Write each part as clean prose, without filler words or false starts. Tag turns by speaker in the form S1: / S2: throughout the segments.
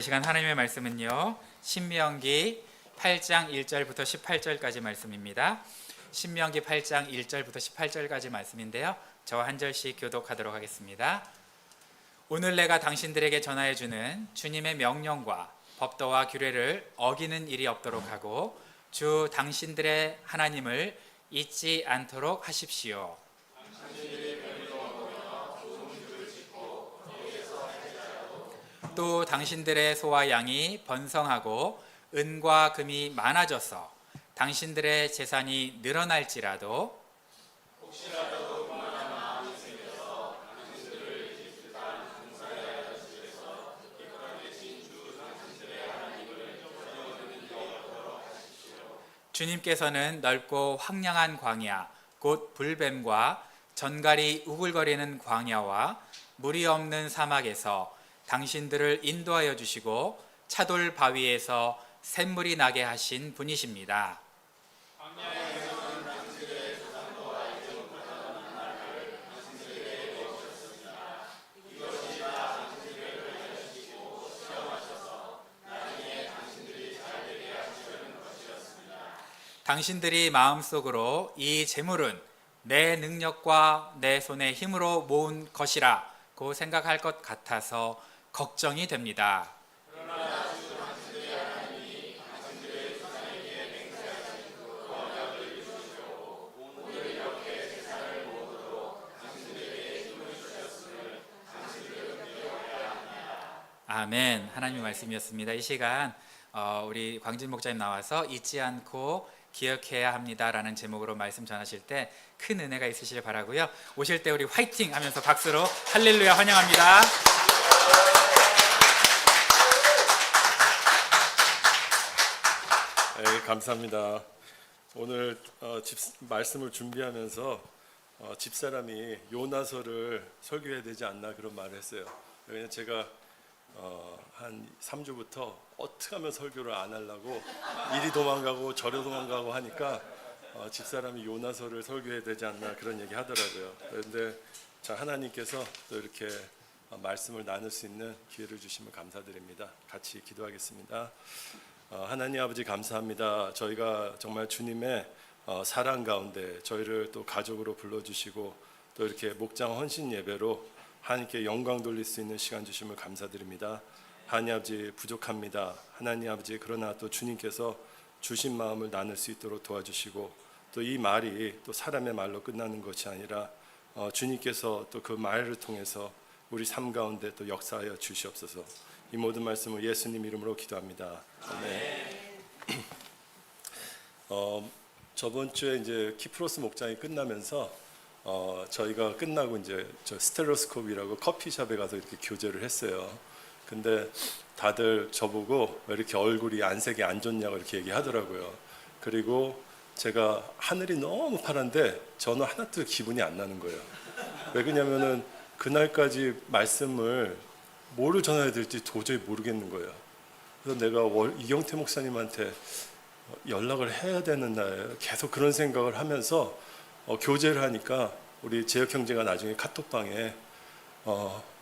S1: 이 시간 하나님의 말씀은요, 신명기 8장 1절부터 18절까지 말씀입니다. 신명기 8장 1절부터 18절까지 말씀인데요, 저와 한 절씩 교독하도록 하겠습니다. 오늘 내가 당신들에게 전하여 주는 주님의 명령과 법도와 규례를 어기는 일이 없도록 하고 주 당신들의 하나님을 잊지 않도록 하십시오. 또 당신들의 소와 양이 번성하고 은과 금이 많아져서 당신들의 재산이 늘어날지라도 주님께서는 넓고 황량한 광야 곧 불뱀과 전갈이 우글거리는 광야와 물이 없는 사막에서 당신들을 인도하여 주시고 차돌 바위에서 샘물이 나게 하신 분이십니다. 당신들이 마음속으로 이 재물은 내 능력과 내 손의 힘으로 모은 것이라고 생각할 것 같아서 걱정이 됩니다. 아멘. 하나님의 말씀이었습니다. 이 시간 우리 광진 목사님 나와서 잊지 않고 기억해야 합니다라는 제목으로 말씀 전하실 때 큰 은혜가 있으시길 바라고요. 오실 때 우리 화이팅 하면서 박수로 할렐루야 환영합니다.
S2: 네, 감사합니다. 오늘 말씀을 준비하면서 집사람이 요나서를 설교해야 되지 않나 그런 말을 했어요. 왜냐면 제가 한 3주부터 어떻게 하면 설교를 안 하려고 이리 도망가고 저리 도망가고 하니까 집사람이 요나서를 설교해야 되지 않나 그런 얘기 하더라고요. 그런데 자, 하나님께서 또 이렇게 말씀을 나눌 수 있는 기회를 주시면 감사드립니다. 같이 기도하겠습니다. 하나님 아버지 감사합니다. 저희가 정말 주님의 사랑 가운데 저희를 또 가족으로 불러주시고 또 이렇게 목장 헌신 예배로 하나님께 영광 돌릴 수 있는 시간 주심을 감사드립니다. 하나님 아버지 부족합니다. 하나님 아버지 그러나 또 주님께서 주신 마음을 나눌 수 있도록 도와주시고 또 이 말이 또 사람의 말로 끝나는 것이 아니라 주님께서 또 그 말을 통해서 우리 삶 가운데 또 역사하여 주시옵소서. 이 모든 말씀을 예수님 이름으로 기도합니다. 아멘. 저번 주에 이제 키프로스 목장이 끝나면서 저희가 끝나고 이제 저 스텔로스코프라고 커피숍에 가서 이렇게 교제를 했어요. 근데 다들 저보고 왜 이렇게 얼굴이 안색이 안 좋냐고 이렇게 얘기하더라고요. 그리고 제가 하늘이 너무 파란데 저는 하나도 기분이 안 나는 거예요. 왜 그러냐면은 그날까지 말씀을 뭐를 전해야 될지 도저히 모르겠는 거예요. 그래서 내가 이경태 목사님한테 연락을 해야 되는 날 계속 그런 생각을 하면서 교제를 하니까 우리 재혁 형제가 나중에 카톡방에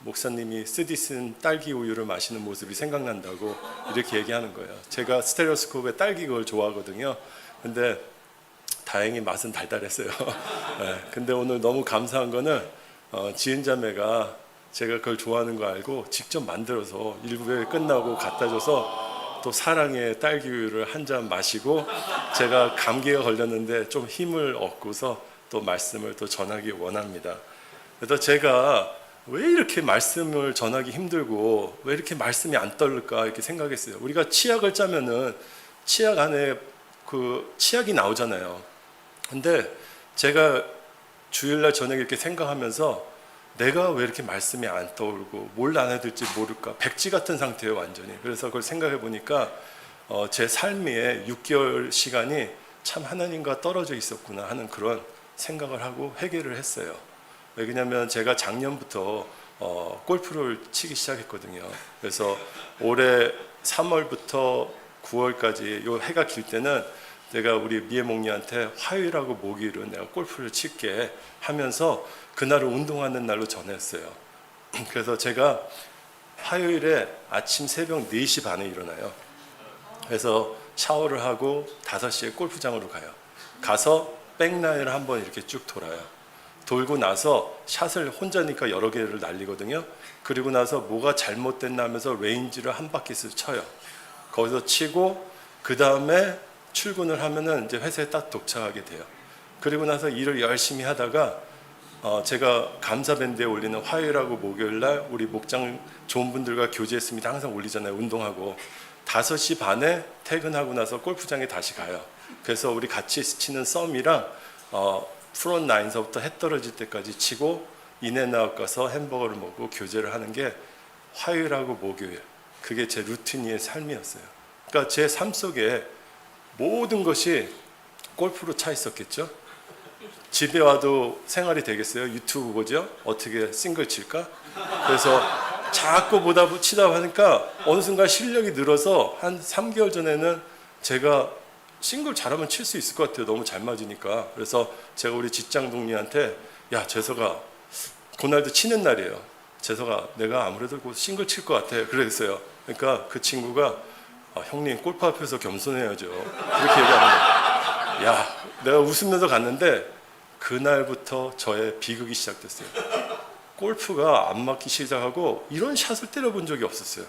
S2: 목사님이 쓰디 쓴 딸기 우유를 마시는 모습이 생각난다고 이렇게 얘기하는 거예요. 제가 스테레오스코프의 딸기 그걸 좋아하거든요. 근데 다행히 맛은 달달했어요. 네, 근데 오늘 너무 감사한 거는 지은 자매가 제가 그걸 좋아하는 거 알고 직접 만들어서 일부에 끝나고 갖다 줘서 또 사랑의 딸기 우유를 한 잔 마시고 제가 감기가 걸렸는데 좀 힘을 얻고서 또 말씀을 또 전하기 원합니다. 그래서 제가 왜 이렇게 말씀을 전하기 힘들고 왜 이렇게 말씀이 안 떠올까 이렇게 생각했어요. 우리가 치약을 짜면은 치약 안에 그 치약이 나오잖아요. 근데 제가 주일날 저녁에 이렇게 생각하면서 내가 왜 이렇게 말씀이 안 떠오르고 뭘 안 해야 될지 모를까 백지 같은 상태예요 완전히. 그래서 그걸 생각해 보니까 제 삶의 6개월 시간이 참 하나님과 떨어져 있었구나 하는 그런 생각을 하고 회개를 했어요. 왜냐하면 제가 작년부터 골프를 치기 시작했거든요. 그래서 올해 3월부터 9월까지 요 해가 길 때는 내가 우리 미애 목리한테 화요일하고 목요일은 내가 골프를 칠게 하면서 그날을 운동하는 날로 전했어요. 그래서 제가 화요일에 아침 새벽 4시 반에 일어나요. 그래서 샤워를 하고 5시에 골프장으로 가요. 가서 백라인을 한번 이렇게 쭉 돌아요. 돌고 나서 샷을 혼자니까 여러 개를 날리거든요. 그리고 나서 뭐가 잘못됐나 하면서 레인지를 한 바퀴씩 쳐요. 거기서 치고 그 다음에 출근을 하면은 이제 회사에 딱 도착하게 돼요. 그리고 나서 일을 열심히 하다가 제가 감사밴드에 올리는 화요일하고 목요일날 우리 목장 좋은 분들과 교제했습니다. 항상 올리잖아요. 운동하고 5시 반에 퇴근하고 나서 골프장에 다시 가요. 그래서 우리 같이 치는 썸이랑 프론 나인서부터 해 떨어질 때까지 치고 인앤아웃 가서 햄버거를 먹고 교제를 하는 게 화요일하고 목요일, 그게 제 루틴의 삶이었어요. 그러니까 제 삶 속에 모든 것이 골프로 차 있었겠죠. 집에 와도 생활이 되겠어요. 유튜브 보죠. 어떻게 싱글 칠까. 그래서 자꾸 치다 보니까 어느 순간 실력이 늘어서 한 3개월 전에는 제가 싱글 잘하면 칠 수 있을 것 같아요. 너무 잘 맞으니까. 그래서 제가 우리 직장 동료한테, 야 재석아, 그날도 치는 날이에요. 재석아, 내가 아무래도 곧 싱글 칠 것 같아. 그랬어요. 그러니까 그 친구가, 형님 골프 앞에서 겸손해야죠. 그렇게 얘기하는 거예요. 야, 내가 웃으면서 갔는데 그날부터 저의 비극이 시작됐어요. 골프가 안 맞기 시작하고 이런 샷을 때려본 적이 없었어요.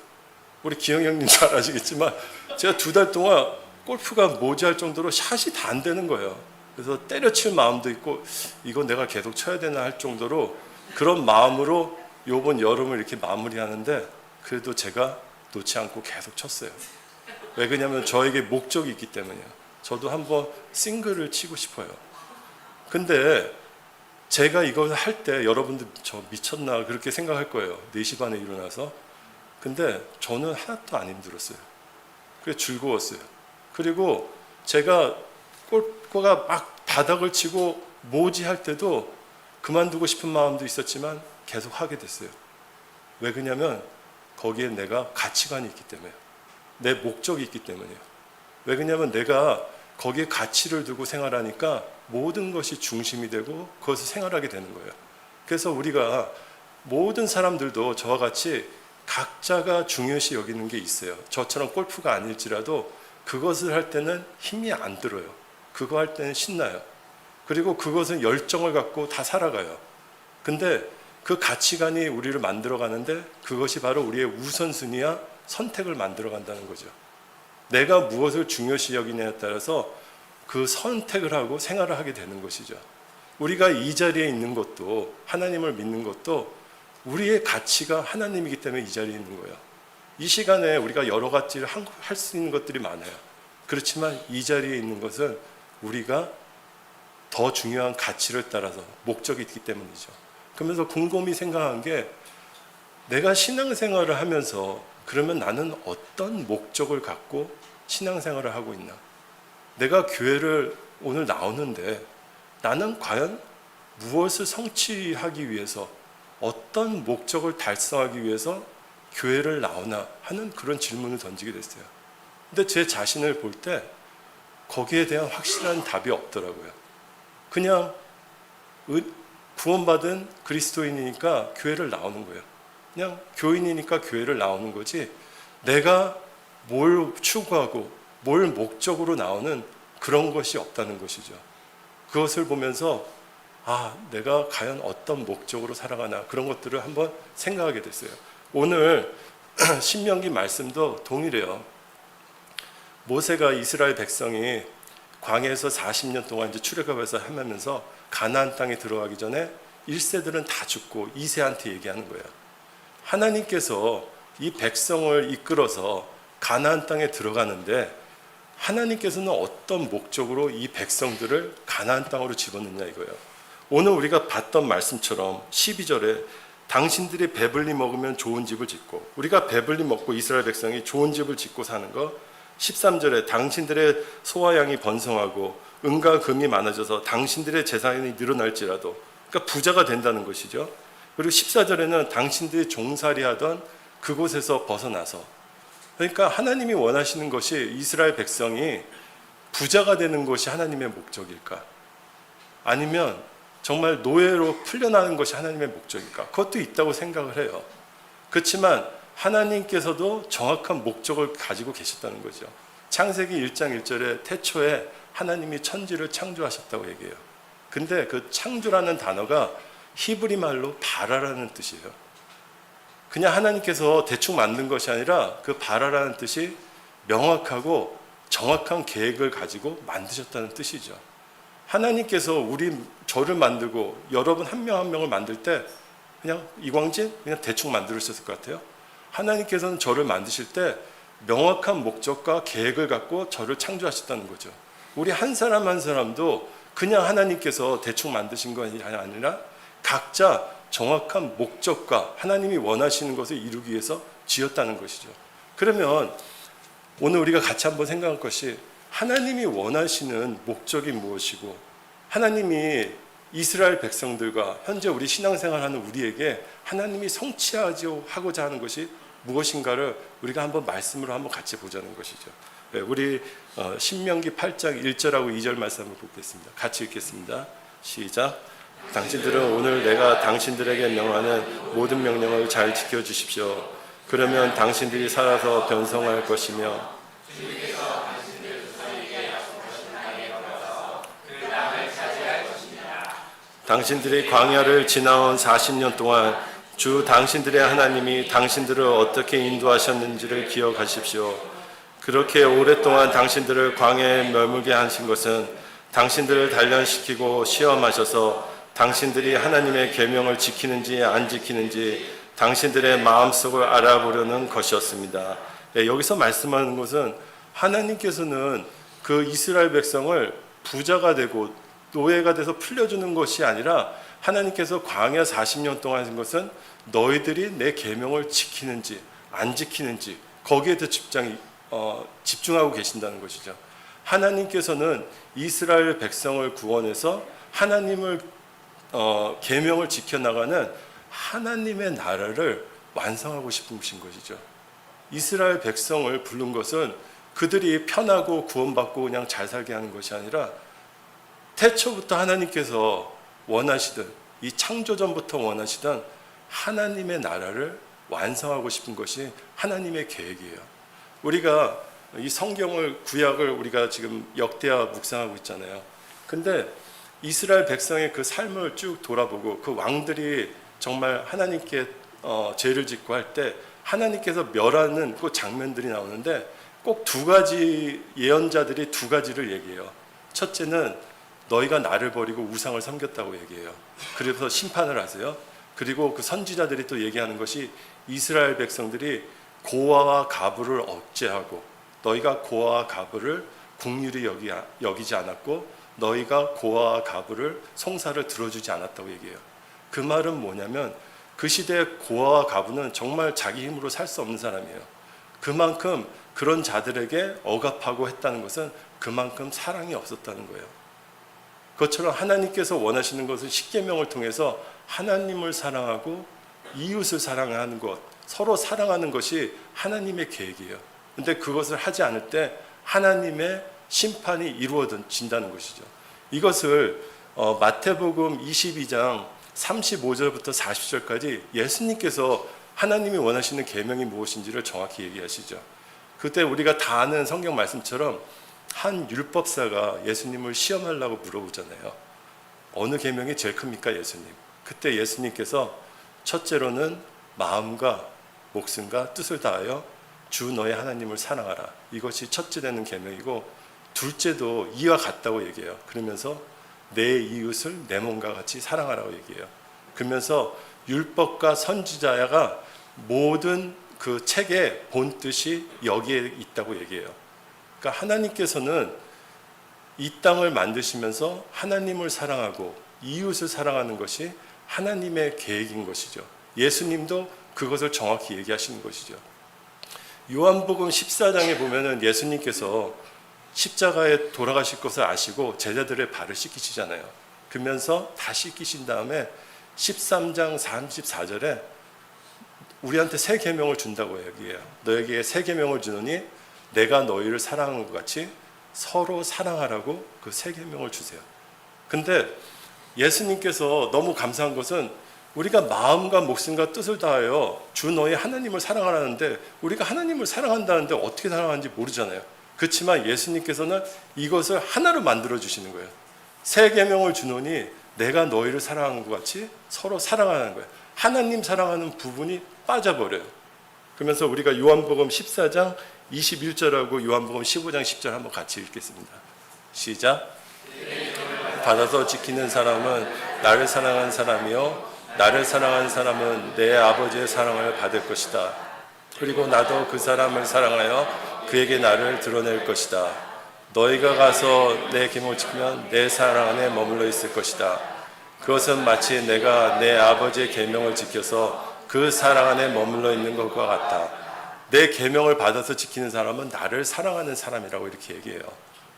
S2: 우리 기영 형님 잘 아시겠지만 제가 2달 동안 골프가 모자랄 정도로 샷이 다 안 되는 거예요. 그래서 때려칠 마음도 있고 이거 내가 계속 쳐야 되나 할 정도로 그런 마음으로 이번 여름을 이렇게 마무리하는데 그래도 제가 놓지 않고 계속 쳤어요. 왜 그러냐면 저에게 목적이 있기 때문이에요. 저도 한번 싱글을 치고 싶어요. 근데 제가 이걸 할 때 여러분들 저 미쳤나 그렇게 생각할 거예요. 4시 반에 일어나서. 근데 저는 하나도 안 힘들었어요. 그래 즐거웠어요. 그리고 제가 골프가 막 바닥을 치고 모지할 때도 그만두고 싶은 마음도 있었지만 계속 하게 됐어요. 왜 그러냐면 거기에 내가 가치관이 있기 때문에요. 내 목적이 있기 때문이에요. 왜 그러냐면 내가 거기에 가치를 두고 생활하니까 모든 것이 중심이 되고 그것을 생활하게 되는 거예요. 그래서 우리가 모든 사람들도 저와 같이 각자가 중요시 여기는 게 있어요. 저처럼 골프가 아닐지라도 그것을 할 때는 힘이 안 들어요. 그거 할 때는 신나요. 그리고 그것은 열정을 갖고 다 살아가요. 근데 그 가치관이 우리를 만들어가는데 그것이 바로 우리의 우선순위와 선택을 만들어간다는 거죠. 내가 무엇을 중요시 여기냐에 따라서 그 선택을 하고 생활을 하게 되는 것이죠. 우리가 이 자리에 있는 것도 하나님을 믿는 것도 우리의 가치가 하나님이기 때문에 이 자리에 있는 거예요. 이 시간에 우리가 여러 가지를 할 수 있는 것들이 많아요. 그렇지만 이 자리에 있는 것은 우리가 더 중요한 가치를 따라서 목적이 있기 때문이죠. 그러면서 곰곰이 생각한 게 내가 신앙생활을 하면서 그러면 나는 어떤 목적을 갖고 신앙생활을 하고 있나? 내가 교회를 오늘 나오는데 나는 과연 무엇을 성취하기 위해서 어떤 목적을 달성하기 위해서 교회를 나오나 하는 그런 질문을 던지게 됐어요. 근데 제 자신을 볼 때 거기에 대한 확실한 답이 없더라고요. 그냥 구원받은 그리스도인이니까 교회를 나오는 거예요. 그냥 교인이니까 교회를 나오는 거지 내가 뭘 추구하고 뭘 목적으로 나오는 그런 것이 없다는 것이죠. 그것을 보면서 내가 과연 어떤 목적으로 살아가나 그런 것들을 한번 생각하게 됐어요. 오늘 신명기 말씀도 동일해요. 모세가 이스라엘 백성이 광야에서 40년 동안 이제 출애굽해서 헤매면서 가나안 땅에 들어가기 전에 1세들은 다 죽고 2세한테 얘기하는 거예요. 하나님께서 이 백성을 이끌어서 가나안 땅에 들어가는데 하나님께서는 어떤 목적으로 이 백성들을 가나안 땅으로 집어넣냐 이거예요. 오늘 우리가 봤던 말씀처럼 12절에 당신들이 배불리 먹으면 좋은 집을 짓고, 우리가 배불리 먹고 이스라엘 백성이 좋은 집을 짓고 사는 거. 13절에 당신들의 소와 양이 번성하고 은과 금이 많아져서 당신들의 재산이 늘어날지라도, 그러니까 부자가 된다는 것이죠. 그리고 14절에는 당신들이 종살이 하던 그곳에서 벗어나서, 그러니까 하나님이 원하시는 것이 이스라엘 백성이 부자가 되는 것이 하나님의 목적일까? 아니면 정말 노예로 풀려나는 것이 하나님의 목적일까? 그것도 있다고 생각을 해요. 그렇지만 하나님께서도 정확한 목적을 가지고 계셨다는 거죠. 창세기 1장 1절에 태초에 하나님이 천지를 창조하셨다고 얘기해요. 근데 그 창조라는 단어가 히브리 말로 바라라는 뜻이에요. 그냥 하나님께서 대충 만든 것이 아니라 그 바라라는 뜻이 명확하고 정확한 계획을 가지고 만드셨다는 뜻이죠. 하나님께서 저를 만들고 여러분 한 명 한 명을 만들 때 그냥 이광진 그냥 대충 만들었을 것 같아요. 하나님께서는 저를 만드실 때 명확한 목적과 계획을 갖고 저를 창조하셨다는 거죠. 우리 한 사람 한 사람도 그냥 하나님께서 대충 만드신 것이 아니라 각자 정확한 목적과 하나님이 원하시는 것을 이루기 위해서 지었다는 것이죠. 그러면 오늘 우리가 같이 한번 생각할 것이 하나님이 원하시는 목적이 무엇이고 하나님이 이스라엘 백성들과 현재 우리 신앙생활하는 우리에게 하나님이 성취하고자 하는 것이 무엇인가를 우리가 한번 말씀으로 한번 같이 보자는 것이죠. 우리 신명기 8장 1절하고 2절 말씀 한번 보겠습니다. 같이 읽겠습니다. 시작. 당신들은 오늘 내가 당신들에게 명하는 모든 명령을 잘 지켜주십시오. 그러면 당신들이 살아서 변성할 것이며 당신들이 광야를 지나온 40년 동안 주 당신들의 하나님이 당신들을 어떻게 인도하셨는지를 기억하십시오. 그렇게 오랫동안 당신들을 광야에 머물게 하신 것은 당신들을 단련시키고 시험하셔서 당신들이 하나님의 계명을 지키는지 안 지키는지 당신들의 마음속을 알아보려는 것이었습니다. 여기서 말씀하는 것은 하나님께서는 그 이스라엘 백성을 부자가 되고 노예가 돼서 풀려주는 것이 아니라 하나님께서 광야 40년 동안 하신 것은 너희들이 내 계명을 지키는지 안 지키는지 거기에 더 집중하고 계신다는 것이죠. 하나님께서는 이스라엘 백성을 구원해서 하나님을 계명을 지켜나가는 하나님의 나라를 완성하고 싶으신 것이죠. 이스라엘 백성을 부른 것은 그들이 편하고 구원받고 그냥 잘 살게 하는 것이 아니라 태초부터 하나님께서 원하시던 이 창조전부터 원하시던 하나님의 나라를 완성하고 싶은 것이 하나님의 계획이에요. 우리가 이 성경을 구약을 우리가 지금 역대하 묵상하고 있잖아요. 근데 이스라엘 백성의 그 삶을 쭉 돌아보고 그 왕들이 정말 하나님께 죄를 짓고 할 때 하나님께서 멸하는 그 장면들이 나오는데 꼭 두 가지 예언자들이 두 가지를 얘기해요. 첫째는 너희가 나를 버리고 우상을 섬겼다고 얘기해요. 그래서 심판을 하세요. 그리고 그 선지자들이 또 얘기하는 것이 이스라엘 백성들이 고아와 가부를 억제하고 너희가 고아와 가부를 긍휼히 여기지 않았고 너희가 고아와 가부를 송사를 들어주지 않았다고 얘기해요. 그 말은 뭐냐면 그 시대의 고아와 가부는 정말 자기 힘으로 살 수 없는 사람이에요. 그만큼 그런 자들에게 억압하고 했다는 것은 그만큼 사랑이 없었다는 거예요. 그것처럼 하나님께서 원하시는 것은 십계명을 통해서 하나님을 사랑하고 이웃을 사랑하는 것, 서로 사랑하는 것이 하나님의 계획이에요. 근데 그것을 하지 않을 때 하나님의 심판이 이루어진다는 것이죠. 이것을 마태복음 22장 35절부터 40절까지 예수님께서 하나님이 원하시는 계명이 무엇인지를 정확히 얘기하시죠. 그때 우리가 다 아는 성경 말씀처럼 한 율법사가 예수님을 시험하려고 물어보잖아요. 어느 계명이 제일 큽니까, 예수님? 그때 예수님께서 첫째로는 마음과 목숨과 뜻을 다하여 주 너의 하나님을 사랑하라. 이것이 첫째 되는 계명이고 둘째도 이와 같다고 얘기해요. 그러면서 내 이웃을 내 몸과 같이 사랑하라고 얘기해요. 그러면서 율법과 선지자가 모든 그 책의 본뜻이 여기에 있다고 얘기해요. 그러니까 하나님께서는 이 땅을 만드시면서 하나님을 사랑하고 이웃을 사랑하는 것이 하나님의 계획인 것이죠. 예수님도 그것을 정확히 얘기하시는 것이죠. 요한복음 14장에 보면은 예수님께서 십자가에 돌아가실 것을 아시고 제자들의 발을 씻기시잖아요. 그러면서 다 씻기신 다음에 13장 34절에 우리한테 새 계명을 준다고 얘기해요. 너에게 새 계명을 주노니 내가 너희를 사랑한 것 같이 서로 사랑하라고 그 새 계명을 주세요. 근데 예수님께서 너무 감사한 것은 우리가 마음과 목숨과 뜻을 다하여 주 너희 하나님을 사랑하라는데 우리가 하나님을 사랑한다는데 어떻게 사랑하는지 모르잖아요. 그렇지만 예수님께서는 이것을 하나로 만들어 주시는 거예요. 새 계명을 주노니 내가 너희를 사랑하는 것 같이 서로 사랑하는 거예요. 하나님 사랑하는 부분이 빠져버려요. 그러면서 우리가 요한복음 14장 21절하고 요한복음 15장 10절 한번 같이 읽겠습니다. 시작. 받아서 지키는 사람은 나를 사랑한 사람이요 나를 사랑한 사람은 내 아버지의 사랑을 받을 것이다. 그리고 나도 그 사람을 사랑하여 그에게 나를 드러낼 것이다. 너희가 가서 내 계명을 지키면 내 사랑 안에 머물러 있을 것이다. 그것은 마치 내가 내 아버지의 계명을 지켜서 그 사랑 안에 머물러 있는 것과 같다. 내 계명을 받아서 지키는 사람은 나를 사랑하는 사람이라고 이렇게 얘기해요.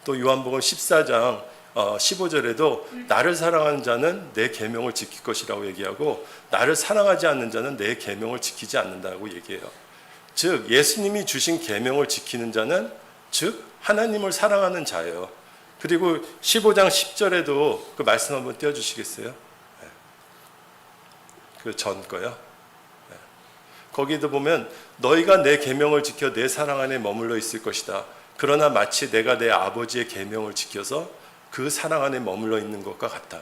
S2: 또 요한복음 14장 15절에도 나를 사랑하는 자는 내 계명을 지킬 것이라고 얘기하고 나를 사랑하지 않는 자는 내 계명을 지키지 않는다고 얘기해요. 즉 예수님이 주신 계명을 지키는 자는 즉 하나님을 사랑하는 자예요. 그리고 15장 10절에도 그 말씀 한번 띄워주시겠어요? 그 전 거요. 거기도 보면 너희가 내 계명을 지켜 내 사랑 안에 머물러 있을 것이다. 그러나 마치 내가 내 아버지의 계명을 지켜서 그 사랑 안에 머물러 있는 것과 같다.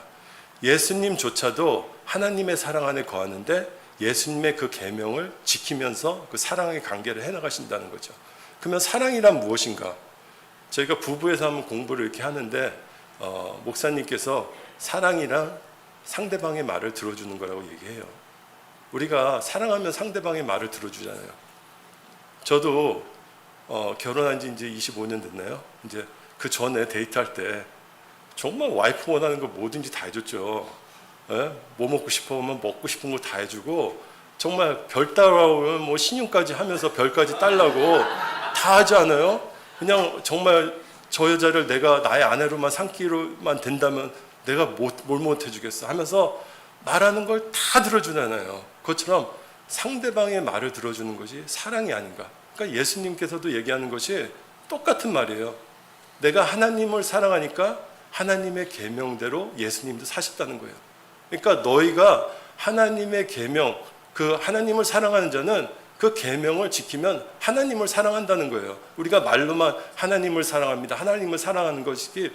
S2: 예수님조차도 하나님의 사랑 안에 거하는데 예수님의 그 계명을 지키면서 그 사랑의 관계를 해나가신다는 거죠. 그러면 사랑이란 무엇인가? 저희가 부부에서 한번 공부를 이렇게 하는데 목사님께서 사랑이란 상대방의 말을 들어주는 거라고 얘기해요. 우리가 사랑하면 상대방의 말을 들어주잖아요. 저도 결혼한 지 이제 25년 됐나요? 이제 그 전에 데이트할 때 정말 와이프 원하는 거 뭐든지 다 해줬죠. 예? 뭐 먹고 싶어 하면 먹고 싶은 거 다 해주고 정말 별 따라오면 뭐 신용까지 하면서 별까지 딸라고 다 하지 않아요? 그냥 정말 저 여자를 내가 나의 아내로만 삼기로만 된다면 내가 뭘 못 해주겠어 하면서 말하는 걸 다 들어주잖아요. 그것처럼 상대방의 말을 들어주는 것이 사랑이 아닌가. 그러니까 예수님께서도 얘기하는 것이 똑같은 말이에요. 내가 하나님을 사랑하니까 하나님의 계명대로 예수님도 사셨다는 거예요. 그러니까 너희가 하나님의 계명, 그 하나님을 사랑하는 자는 그 계명을 지키면 하나님을 사랑한다는 거예요. 우리가 말로만 하나님을 사랑합니다. 하나님을 사랑하는 것이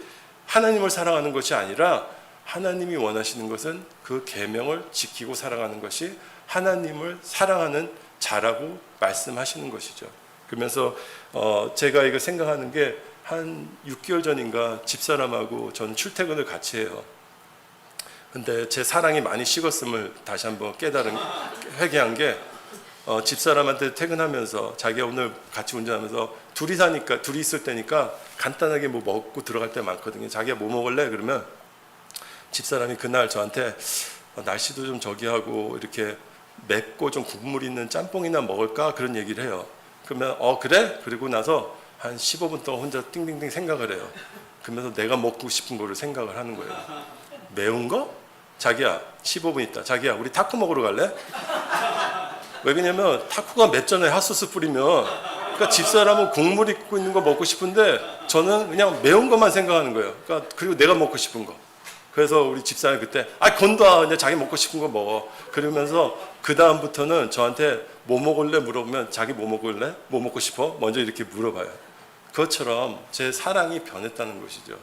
S2: 하나님을 사랑하는 것이 아니라 하나님이 원하시는 것은 그 계명을 지키고 살아가는 것이 하나님을 사랑하는 자라고 말씀하시는 것이죠. 그러면서 제가 이거 생각하는 게 한 6개월 전인가 집사람하고 전 출퇴근을 같이 해요. 근데 제 사랑이 많이 식었음을 다시 한번 회개한 게 집사람한테 퇴근하면서 자기가 오늘 같이 운전하면서 둘이 있을 때니까 간단하게 뭐 먹고 들어갈 때 많거든요. 자기가 뭐 먹을래? 그러면 집사람이 그날 저한테 날씨도 좀 저기하고 이렇게 맵고 좀 국물 있는 짬뽕이나 먹을까? 그런 얘기를 해요. 그러면 그래? 그리고 나서 한 15분 동안 혼자 띵띵띵 생각을 해요. 그러면서 내가 먹고 싶은 거를 생각을 하는 거예요. 매운 거? 자기야 15분 있다. 자기야 우리 타코 먹으러 갈래? 왜 그러냐면 타코가 맵잖아요. 핫소스 뿌리면. 그러니까 집사람은 국물 있고 있는 거 먹고 싶은데 저는 그냥 매운 것만 생각하는 거예요. 그러니까 그리고 내가 먹고 싶은 거. 그래서 우리 집사람이 그때 건둬 그냥 자기 먹고 싶은 거 먹어. 그러면서 그 다음부터는 저한테 뭐 먹을래 물어보면 자기 뭐 먹을래? 뭐 먹고 싶어? 먼저 이렇게 물어봐요. 그것처럼 제 사랑이 변했다는 것이죠.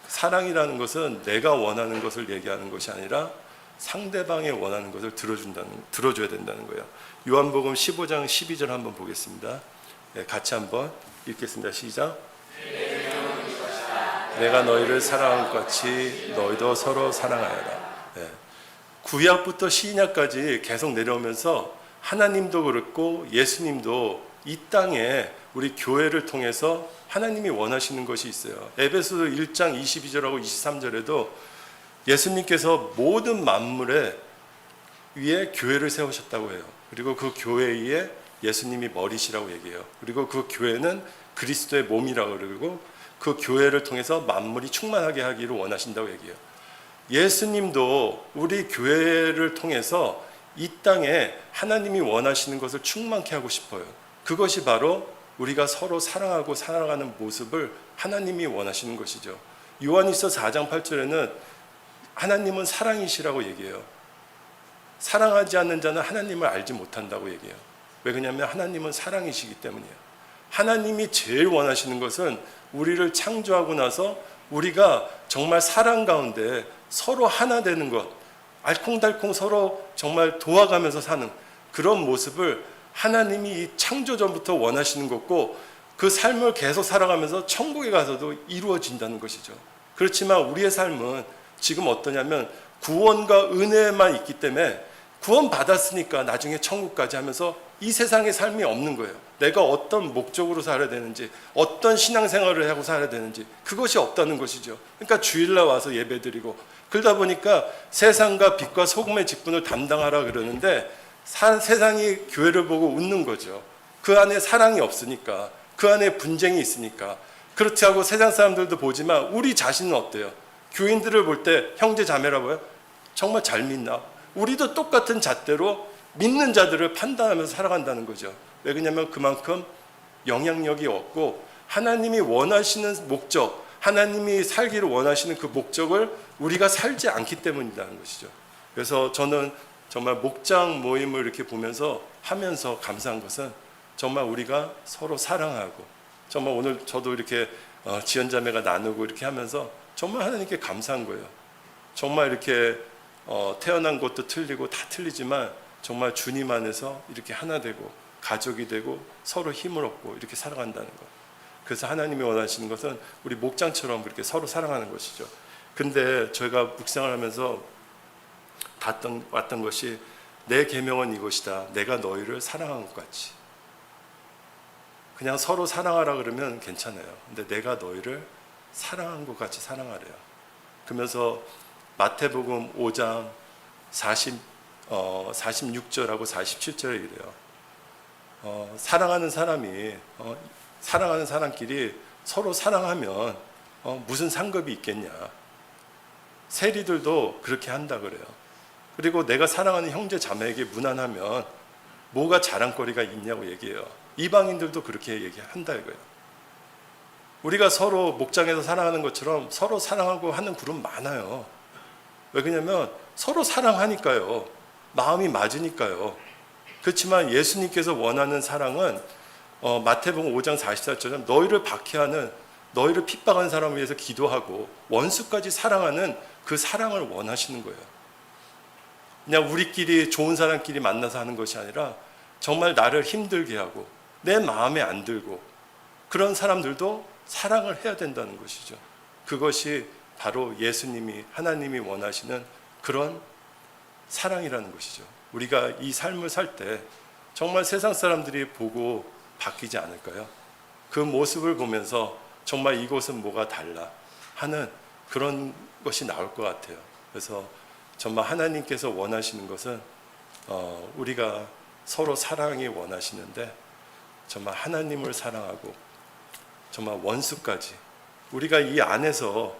S2: 사랑이라는 것은 내가 원하는 것을 얘기하는 것이 아니라 상대방이 원하는 것을 들어줘야 된다는 거예요. 요한복음 15장 12절 한번 보겠습니다. 네, 같이 한번 읽겠습니다. 시작. 내가 너희를 사랑한 것 같이 너희도 서로 사랑하여라. 네. 구약부터 신약까지 계속 내려오면서 하나님도 그렇고 예수님도 이 땅에 우리 교회를 통해서 하나님이 원하시는 것이 있어요. 에베소서 1장 22절하고 23절에도 예수님께서 모든 만물의 위에 교회를 세우셨다고 해요. 그리고 그 교회 위에 예수님이 머리시라고 얘기해요. 그리고 그 교회는 그리스도의 몸이라고 그러고 그 교회를 통해서 만물이 충만하게 하기를 원하신다고 얘기해요. 예수님도 우리 교회를 통해서 이 땅에 하나님이 원하시는 것을 충만케 하고 싶어요. 그것이 바로 우리가 서로 사랑하고 살아가는 모습을 하나님이 원하시는 것이죠. 요한일서 4장 8절에는 하나님은 사랑이시라고 얘기해요. 사랑하지 않는 자는 하나님을 알지 못한다고 얘기해요. 왜 그러냐면 하나님은 사랑이시기 때문이에요. 하나님이 제일 원하시는 것은 우리를 창조하고 나서 우리가 정말 사랑 가운데 서로 하나 되는 것, 알콩달콩 서로 정말 도와가면서 사는 그런 모습을 하나님이 이 창조 전부터 원하시는 것고, 그 삶을 계속 살아가면서 천국에 가서도 이루어진다는 것이죠. 그렇지만 우리의 삶은 지금 어떠냐면 구원과 은혜만 있기 때문에 구원 받았으니까 나중에 천국까지 하면서 이 세상의 삶이 없는 거예요. 내가 어떤 목적으로 살아야 되는지, 어떤 신앙생활을 하고 살아야 되는지 그것이 없다는 것이죠. 그러니까 주일날 와서 예배드리고 그러다 보니까 세상과 빛과 소금의 직분을 담당하라 그러는데 세상이 교회를 보고 웃는 거죠. 그 안에 사랑이 없으니까, 그 안에 분쟁이 있으니까. 그렇지 하고 세상 사람들도 보지만 우리 자신은 어때요? 교인들을 볼 때 형제 자매라고 해요? 정말 잘 믿나? 우리도 똑같은 잣대로 믿는 자들을 판단하면서 살아간다는 거죠. 왜 그러냐면 그만큼 영향력이 없고 하나님이 원하시는 목적, 하나님이 살기를 원하시는 그 목적을 우리가 살지 않기 때문이라는 것이죠. 그래서 저는 정말 목장 모임을 이렇게 보면서 하면서 감사한 것은 정말 우리가 서로 사랑하고, 정말 오늘 저도 이렇게 지연자매가 나누고 이렇게 하면서 정말 하나님께 감사한 거예요. 정말 이렇게 태어난 것도 틀리고 다 틀리지만 정말 주님 안에서 이렇게 하나 되고 가족이 되고 서로 힘을 얻고 이렇게 살아간다는 것. 그래서 하나님이 원하시는 것은 우리 목장처럼 그렇게 서로 사랑하는 것이죠. 근데 저희가 묵상을 하면서 왔던 것이 내 계명은 이것이다. 내가 너희를 사랑한 것 같이. 그냥 서로 사랑하라 그러면 괜찮아요. 근데 내가 너희를 사랑한 것 같이 사랑하래요. 그러면서 마태복음 5장 46절하고 47절에 이래요. 사랑하는 사람끼리 서로 사랑하면 무슨 상급이 있겠냐. 세리들도 그렇게 한다 그래요. 그리고 내가 사랑하는 형제 자매에게 무난하면 뭐가 자랑거리가 있냐고 얘기해요. 이방인들도 그렇게 얘기한다 이거예요. 우리가 서로 목장에서 사랑하는 것처럼 서로 사랑하고 하는 그룹 많아요. 왜 그러냐면 서로 사랑하니까요. 마음이 맞으니까요. 그렇지만 예수님께서 원하는 사랑은 마태복음 5장 44절은 너희를 박해하는, 너희를 핍박하는 사람을 위해서 기도하고 원수까지 사랑하는 그 사랑을 원하시는 거예요. 그냥 우리끼리 좋은 사람끼리 만나서 하는 것이 아니라 정말 나를 힘들게 하고 내 마음에 안 들고 그런 사람들도 사랑을 해야 된다는 것이죠. 그것이 바로 예수님이, 하나님이 원하시는 그런 사랑이라는 것이죠. 우리가 이 삶을 살 때 정말 세상 사람들이 보고 바뀌지 않을까요? 그 모습을 보면서 정말 이곳은 뭐가 달라 하는 그런 것이 나올 것 같아요. 그래서 정말 하나님께서 원하시는 것은 우리가 서로 사랑이 원하시는데 정말 하나님을 사랑하고 정말 원수까지, 우리가 이 안에서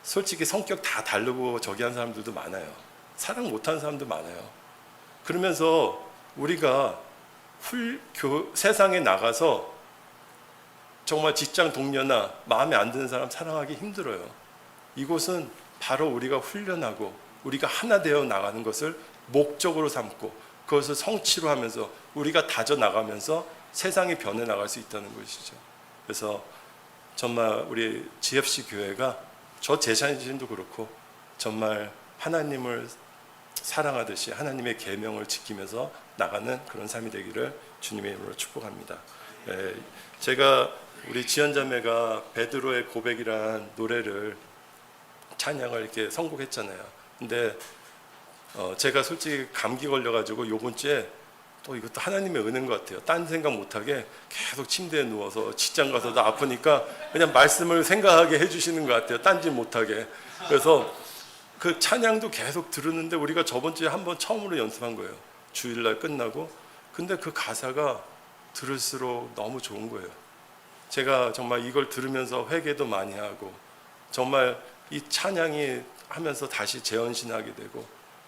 S2: 솔직히 성격 다 다르고 저기 한 사람들도 많아요. 사랑 못하는 사람도 많아요. 그러면서 우리가 세상에 나가서 정말 직장 동료나 마음에 안 드는 사람 사랑하기 힘들어요. 이곳은 바로 우리가 훈련하고 우리가 하나 되어 나가는 것을 목적으로 삼고 그것을 성취로 하면서 우리가 다져 나가면서 세상이 변해 나갈 수 있다는 것이죠. 그래서 정말 우리 GFC 교회가 저 제 자신도 그렇고 정말 하나님을 사랑하듯이 하나님의 계명을 지키면서 나가는 그런 삶이 되기를 주님의 이름으로 축복합니다. 제가 우리 지연자매가 베드로의 고백이란 노래를 찬양을 이렇게 선곡했잖아요. 근데 제가 솔직히 감기 걸려가지고 요번 주에 또 이것도 하나님의 은혜인 것 같아요. 딴 생각 못하게 계속 침대에 누워서 직장 가서도 아프니까 그냥 말씀을 생각하게 해주시는 것 같아요. 딴짓 못하게. 그래서 그 찬양도 계속 들었는데 우리가 저번 주에 한번 처음으로 연습한 거예요. 주일날 끝나고. 근데 그 가사가 들을수록 너무 좋은 거예요. 제가 정말 이걸 들으면서 회개도 많이 하고 정말 이 찬양이 하면서 다시 재헌신하게 되고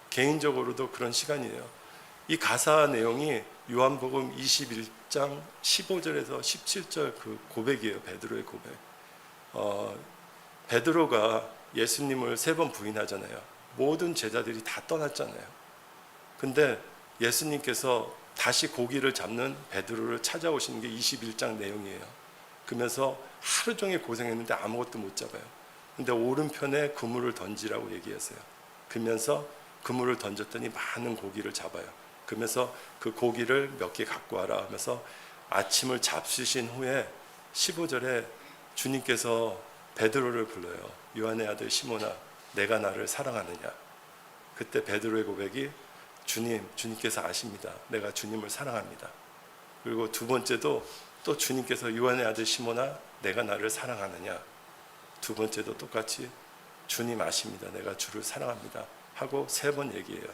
S2: 개인적으로도 그런 시간이에요. 이 가사 내용이 요한복음 21장 15절에서 17절 그 고백이에요. 베드로의 고백. 베드로가 예수님을 3번 부인하잖아요. 모든 제자들이 다 떠났잖아요. 근데 예수님께서 다시 고기를 잡는 베드로를 찾아오시는 게 21장 내용이에요. 그러면서 하루 종일 고생했는데 아무것도 못 잡아요. 근데 오른편에 그물을 던지라고 얘기했어요. 그러면서 그물을 던졌더니 많은 고기를 잡아요. 그러면서 그 고기를 몇 개 갖고 와라 하면서 아침을 잡수신 후에 15절에 주님께서 베드로를 불러요. 요한의 아들 시몬아, 내가 나를 사랑하느냐? 그때 베드로의 고백이 주님께서 아십니다. 내가 주님을 사랑합니다. 그리고 두 번째도 또 주님께서 요한의 아들 시몬아, 내가 나를 사랑하느냐? 두 번째도 똑같이 주님 아십니다. 내가 주를 사랑합니다. 하고 세 번 얘기해요.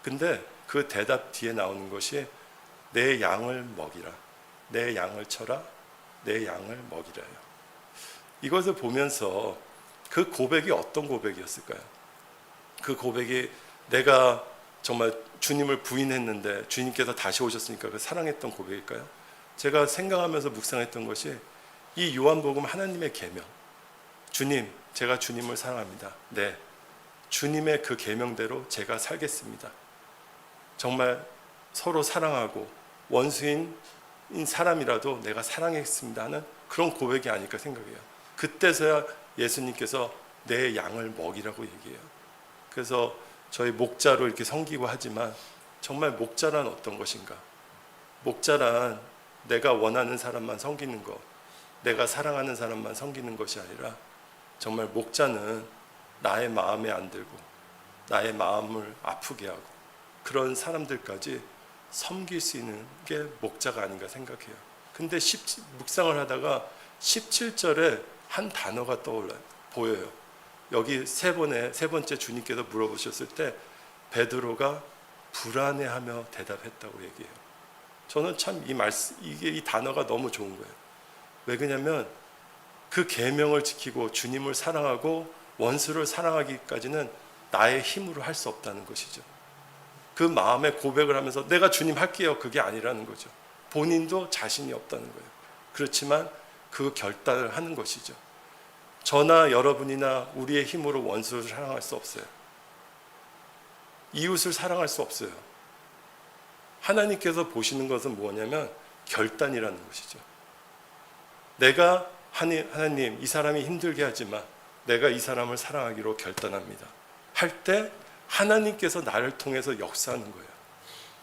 S2: 근데 그 대답 뒤에 나오는 것이 내 양을 먹이라. 내 양을 쳐라. 내 양을 먹이라요. 이것을 보면서 그 고백이 어떤 고백이었을까요? 그 고백이 내가 정말 주님을 부인했는데 주님께서 다시 오셨으니까 그 사랑했던 고백일까요? 제가 생각하면서 묵상했던 것이 이 요한복음 하나님의 계명. 주님, 제가 주님을 사랑합니다. 네, 주님의 그 계명대로 제가 살겠습니다. 정말 서로 사랑하고 원수인 사람이라도 내가 사랑했습니다 하는 그런 고백이 아닐까 생각해요. 그때서야 예수님께서 내 양을 먹이라고 얘기해요. 그래서 저희 목자로 이렇게 섬기고 하지만 정말 목자란 어떤 것인가? 목자란 내가 원하는 사람만 섬기는 것, 내가 사랑하는 사람만 섬기는 것이 아니라 정말 목자는 나의 마음에 안 들고 나의 마음을 아프게 하고 그런 사람들까지 섬길 수 있는 게 목자가 아닌가 생각해요. 근데 묵상을 하다가 17절에 한 단어가 보여요. 여기 세 번째 주님께서 물어보셨을 때 베드로가 불안해하며 대답했다고 얘기해요. 저는 참 이 단어가 너무 좋은 거예요. 왜 그러냐면 그 계명을 지키고 주님을 사랑하고 원수를 사랑하기까지는 나의 힘으로 할 수 없다는 것이죠. 그 마음의 고백을 하면서 내가 주님 할게요. 그게 아니라는 거죠. 본인도 자신이 없다는 거예요. 그렇지만 그 결단을 하는 것이죠. 저나 여러분이나 우리의 힘으로 원수를 사랑할 수 없어요. 이웃을 사랑할 수 없어요. 하나님께서 보시는 것은 뭐냐면 결단이라는 것이죠. 내가 하나님 이 사람이 힘들게 하지만 내가 이 사람을 사랑하기로 결단합니다. 할 때 하나님께서 나를 통해서 역사하는 거예요.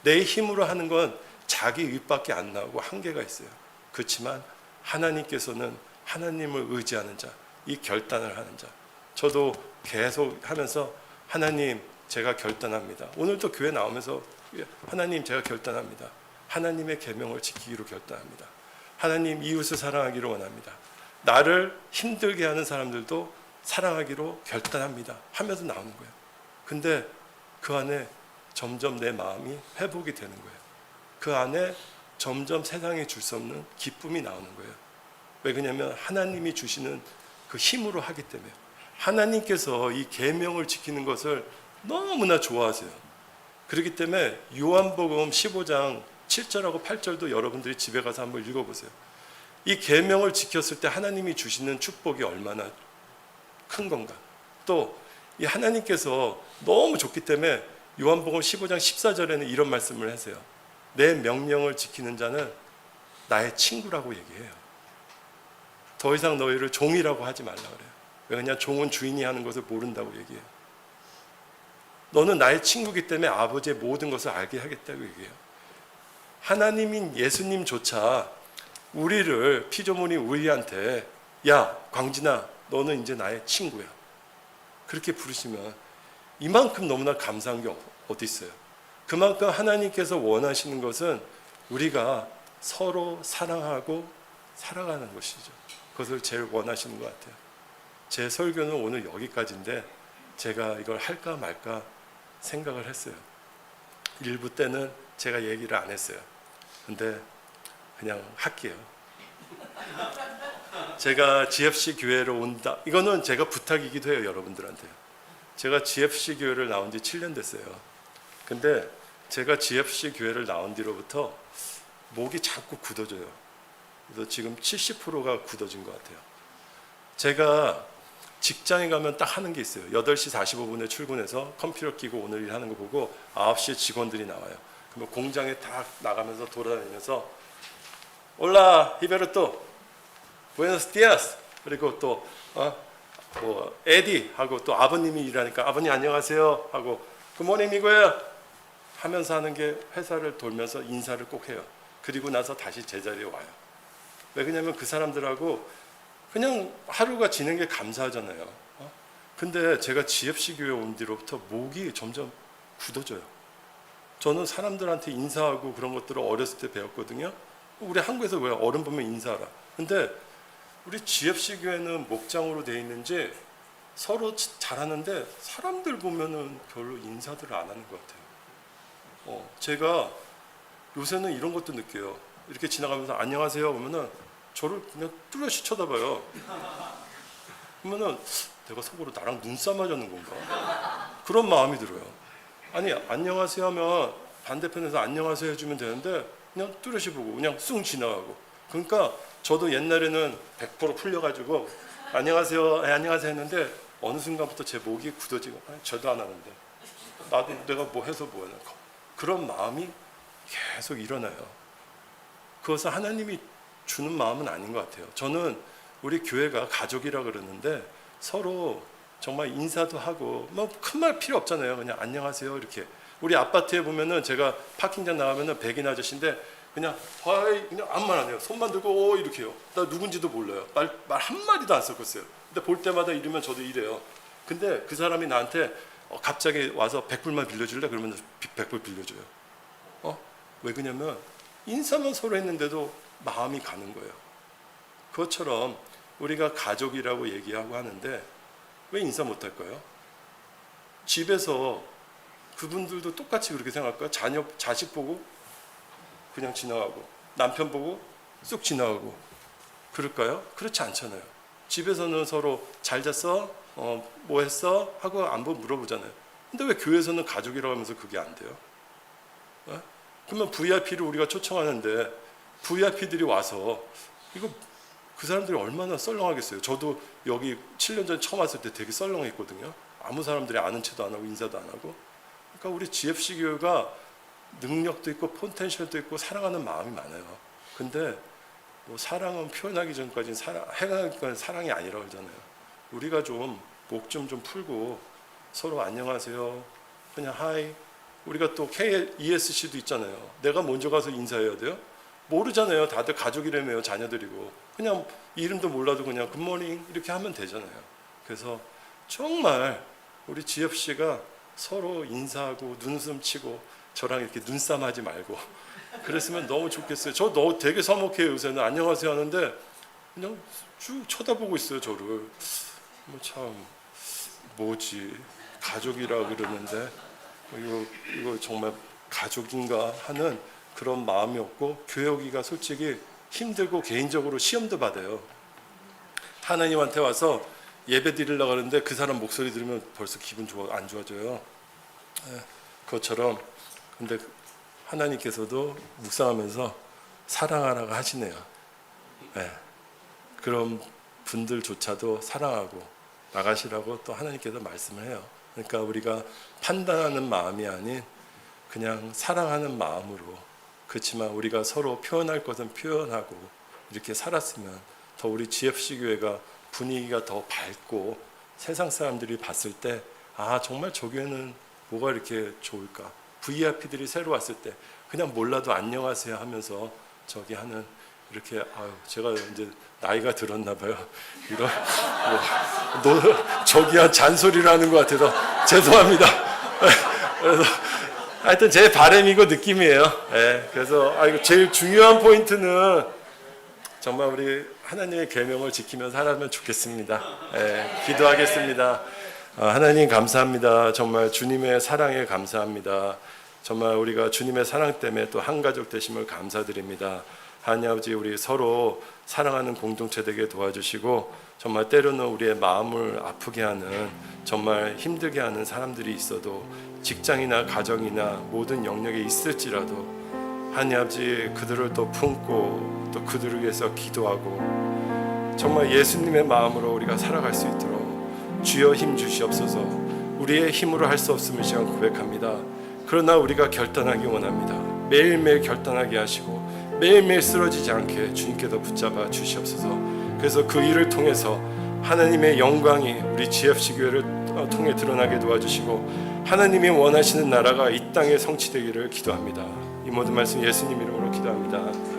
S2: 내 힘으로 하는 건 자기 의밖에 안 나오고 한계가 있어요. 그렇지만 하나님께서는 하나님을 의지하는 자, 이 결단을 하는 자. 저도 계속 하면서 하나님 제가 결단합니다. 오늘도 교회 나오면서 하나님 제가 결단합니다. 하나님의 계명을 지키기로 결단합니다. 하나님 이웃을 사랑하기로 원합니다. 나를 힘들게 하는 사람들도 사랑하기로 결단합니다. 하면서 나오는 거예요. 근데 그 안에 점점 내 마음이 회복이 되는 거예요. 그 안에 점점 세상에 줄 수 없는 기쁨이 나오는 거예요. 왜 그러냐면 하나님이 주시는 그 힘으로 하기 때문에 하나님께서 이 계명을 지키는 것을 너무나 좋아하세요. 그렇기 때문에 요한복음 15장 7절하고 8절도 여러분들이 집에 가서 한번 읽어보세요. 이 계명을 지켰을 때 하나님이 주시는 축복이 얼마나 큰 건가. 또 이 하나님께서 너무 좋기 때문에 요한복음 15장 14절에는 이런 말씀을 하세요. 내 명령을 지키는 자는 나의 친구라고 얘기해요. 더 이상 너희를 종이라고 하지 말라 그래요. 왜냐하면 종은 주인이 하는 것을 모른다고 얘기해요. 너는 나의 친구이기 때문에 아버지의 모든 것을 알게 하겠다고 얘기해요. 하나님인 예수님조차 우리를 피조물인 우리한테 야 광진아 너는 이제 나의 친구야 그렇게 부르시면 이만큼 너무나 감사한 게 어디 있어요. 그만큼 하나님께서 원하시는 것은 우리가 서로 사랑하고 살아가는 것이죠. 그것을 제일 원하시는 것 같아요. 제 설교는 오늘 여기까지인데 제가 이걸 할까 말까 생각을 했어요. 일부 때는 제가 얘기를 안 했어요. 근데 그냥 할게요. 제가 GFC 교회로 온다. 이거는 제가 부탁이기도 해요, 여러분들한테. 제가 GFC 교회를 나온 지 7년 됐어요. 근데 제가 GFC 교회를 나온 뒤로부터 목이 자꾸 굳어져요. 그래서 지금 70%가 굳어진 것 같아요. 제가 직장에 가면 딱 하는 게 있어요. 8시 45분에 출근해서 컴퓨터 끼고 오늘 일 하는 거 보고 9시에 직원들이 나와요. 그러면 공장에 딱 나가면서 돌아다니면서 올라 히베르토 부에노스 디아스, 그리고 또 에디 하고 또 아버님이 일하니까 아버님 안녕하세요 하고 굿모닝 미고야 하면서 하는 게 회사를 돌면서 인사를 꼭 해요. 그리고 나서 다시 제자리에 와요. 왜 그러냐면 그 사람들하고 그냥 하루가 지는 게 감사하잖아요. 근데 제가 GFC 교회 온 뒤로부터 목이 점점 굳어져요. 저는 사람들한테 인사하고 그런 것들을 어렸을 때 배웠거든요. 우리 한국에서 왜 어른 보면 인사하라. 근데 우리 GFC 교회는 목장으로 돼 있는지 서로 잘하는데 사람들 보면은 별로 인사들을 안 하는 것 같아요. 제가 요새는 이런 것도 느껴요. 이렇게 지나가면서 안녕하세요 그러면은 저를 그냥 뚜렷이 쳐다봐요. 그러면은 내가 속으로 나랑 눈싸움 맞았는 건가? 그런 마음이 들어요. 아니 안녕하세요 하면 반대편에서 안녕하세요 해주면 되는데 그냥 뚜렷이 보고 그냥 쑥 지나가고. 그러니까 저도 옛날에는 100% 풀려가지고 안녕하세요 안녕하세요 했는데 어느 순간부터 제 목이 굳어지고 저도 안 하는데 나도 내가 뭐 해서 뭐 하는 거 그런 마음이 계속 일어나요. 그것은 하나님이 주는 마음은 아닌 것 같아요. 저는 우리 교회가 가족이라 그러는데 서로 정말 인사도 하고 뭐 큰 말 필요 없잖아요. 그냥 안녕하세요 이렇게. 우리 아파트에 보면은 제가 파킹장 나가면은 백인 아저씨인데 그냥 그냥 아무 말 안 해요. 손만 들고 이렇게요. 나 누군지도 몰라요. 말 한마디도 안 섞었어요. 근데 볼 때마다 이러면 저도 이래요. 근데 그 사람이 나한테 갑자기 와서 100불만 빌려줄래? 그러면 100불 빌려줘요. 왜 그러냐면 인사만 서로 했는데도 마음이 가는 거예요. 그것처럼 우리가 가족이라고 얘기하고 하는데 왜 인사 못할 거예요? 집에서 그분들도 똑같이 그렇게 생각할까요? 자식 보고 그냥 지나가고 남편 보고 쑥 지나가고 그럴까요? 그렇지 않잖아요. 집에서는 서로 잘 잤어? 뭐 했어? 하고 안부 물어보잖아요. 근데 왜 교회에서는 가족이라고 하면서 그게 안 돼요? 그러면 VIP를 우리가 초청하는데 VIP들이 와서 이거 그 사람들이 얼마나 썰렁하겠어요. 저도 여기 7년 전에 처음 왔을 때 되게 썰렁했거든요. 아무 사람들이 아는 체도 안 하고 인사도 안 하고. 그러니까 우리 GFC 교회가 능력도 있고 포텐셜도 있고 사랑하는 마음이 많아요. 근데 뭐 사랑은 표현하기 전까지는 행하기까지는 사랑이 아니라고 하잖아요. 우리가 좀 목 좀 풀고 서로 안녕하세요 그냥 하이. 우리가 또 KESC도 있잖아요. 내가 먼저 가서 인사해야 돼요? 모르잖아요. 다들 가족이라며요. 자녀들이고. 그냥 이름도 몰라도 그냥 굿모닝 이렇게 하면 되잖아요. 그래서 정말 우리 GFC가 서로 인사하고 눈웃음 치고 저랑 이렇게 눈싸움하지 말고 그랬으면 너무 좋겠어요. 저 되게 서먹해요. 요새는 안녕하세요 하는데 그냥 쭉 쳐다보고 있어요. 저를. 참 뭐지 가족이라 그러는데 이거 정말 가족인가 하는 그런 마음이 없고 교회 오기가 솔직히 힘들고 개인적으로 시험도 받아요. 하나님한테 와서 예배 드리려고 하는데 그 사람 목소리 들으면 벌써 기분 안 좋아져요. 그것처럼 근데 하나님께서도 묵상하면서 사랑하라고 하시네요. 그런 분들조차도 사랑하고 나가시라고 또 하나님께서 말씀을 해요. 그러니까 우리가 판단하는 마음이 아닌 그냥 사랑하는 마음으로 그렇지만 우리가 서로 표현할 것은 표현하고 이렇게 살았으면 더 우리 GFC 교회가 분위기가 더 밝고 세상 사람들이 봤을 때 정말 저 교회는 뭐가 이렇게 좋을까. VIP들이 새로 왔을 때 그냥 몰라도 안녕하세요 하면서 저기 하는 이렇게 제가 이제 나이가 들었나 봐요. 이런 저기한 잔소리를 하는 것 같아서 죄송합니다. 그래서 하여튼 제 바람이고 느낌이에요. 그래서 이거 제일 중요한 포인트는 정말 우리 하나님의 계명을 지키며 살았으면 좋겠습니다. 기도하겠습니다. 하나님 감사합니다. 정말 주님의 사랑에 감사합니다. 정말 우리가 주님의 사랑 때문에 또 한 가족 되심을 감사드립니다. 하나님 아버지 우리 서로 사랑하는 공동체 되게 도와주시고 정말 때로는 우리의 마음을 아프게 하는 정말 힘들게 하는 사람들이 있어도 직장이나 가정이나 모든 영역에 있을지라도 하나님 아버지 그들을 또 품고 또 그들을 위해서 기도하고 정말 예수님의 마음으로 우리가 살아갈 수 있도록 주여 힘 주시옵소서. 우리의 힘으로 할 수 없음을 시간 고백합니다. 그러나 우리가 결단하기 원합니다. 매일매일 결단하게 하시고 매일매일 쓰러지지 않게 주님께서 붙잡아 주시옵소서. 그래서 그 일을 통해서 하나님의 영광이 우리 GFC 교회를 통해 드러나게 도와주시고 하나님이 원하시는 나라가 이 땅에 성취되기를 기도합니다. 이 모든 말씀 예수님 이름으로 기도합니다.